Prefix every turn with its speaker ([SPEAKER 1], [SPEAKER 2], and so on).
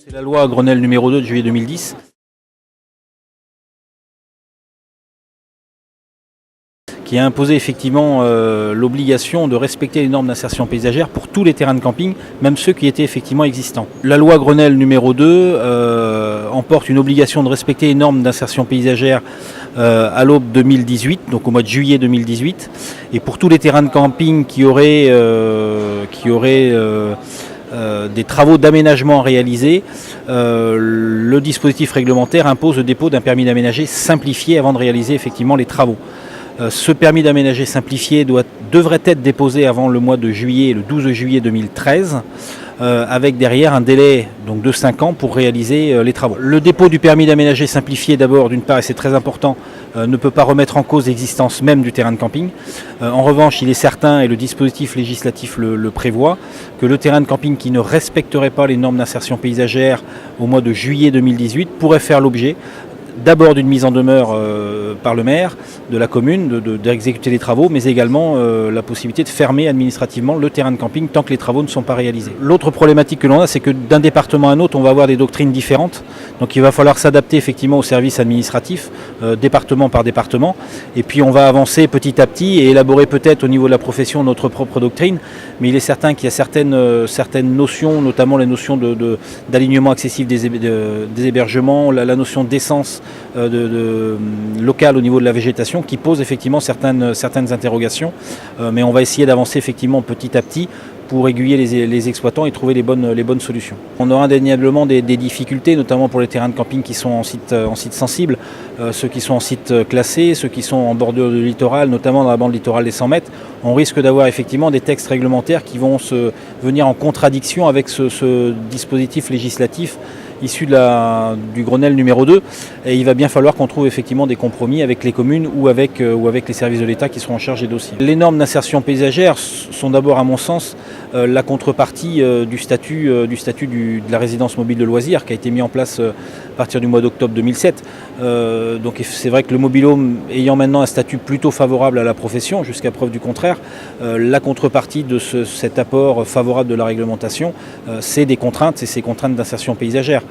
[SPEAKER 1] C'est la loi Grenelle numéro 2 de juillet 2010 qui a imposé effectivement l'obligation de respecter les normes d'insertion paysagère pour tous les terrains de camping, même ceux qui étaient effectivement existants. La loi Grenelle numéro 2 emporte une obligation de respecter les normes d'insertion paysagère à l'aube 2018, donc au mois de juillet 2018, et pour tous les terrains de camping qui auraient des travaux d'aménagement réalisés, le dispositif réglementaire impose le dépôt d'un permis d'aménager simplifié avant de réaliser effectivement les travaux. Ce permis d'aménager simplifié devrait être déposé avant le mois de juillet, le 12 juillet 2013, avec derrière un délai donc, de 5 ans pour réaliser les travaux. Le dépôt du permis d'aménager simplifié d'abord, d'une part, et c'est très important, ne peut pas remettre en cause l'existence même du terrain de camping. En revanche, il est certain, et le dispositif législatif le prévoit, que le terrain de camping qui ne respecterait pas les normes d'insertion paysagère au mois de juillet 2018 pourrait faire l'objet d'abord d'une mise en demeure par le maire de la commune d'exécuter les travaux, mais également la possibilité de fermer administrativement le terrain de camping tant que les travaux ne sont pas réalisés. L'autre problématique que l'on a, c'est que d'un département à un autre, on va avoir des doctrines différentes. Donc il va falloir s'adapter effectivement aux services administratifs, département par département. Et puis on va avancer petit à petit et élaborer peut-être au niveau de la profession notre propre doctrine. Mais il est certain qu'il y a certaines notions, notamment les notions d'alignement accessif des hébergements, la notion d'essence locale au niveau de la végétation qui pose effectivement certaines interrogations. Mais on va essayer d'avancer effectivement petit à petit pour aiguiller les exploitants et trouver les bonnes solutions. On aura indéniablement des difficultés, notamment pour les terrains de camping qui sont en site sensible, ceux qui sont en site classé, ceux qui sont en bordure du littoral, notamment dans la bande littorale des 100 mètres. On risque d'avoir effectivement des textes réglementaires qui vont venir en contradiction avec ce dispositif législatif issu du Grenelle numéro 2, et il va bien falloir qu'on trouve effectivement des compromis avec les communes ou avec les services de l'État qui seront en charge des dossiers. Les normes d'insertion paysagère sont d'abord, à mon sens, la contrepartie du statut de la résidence mobile de loisirs qui a été mis en place à partir du mois d'octobre 2007. Donc c'est vrai que le mobil-home ayant maintenant un statut plutôt favorable à la profession, jusqu'à preuve du contraire, la contrepartie de cet apport favorable de la réglementation, c'est des contraintes, c'est ces contraintes d'insertion paysagère.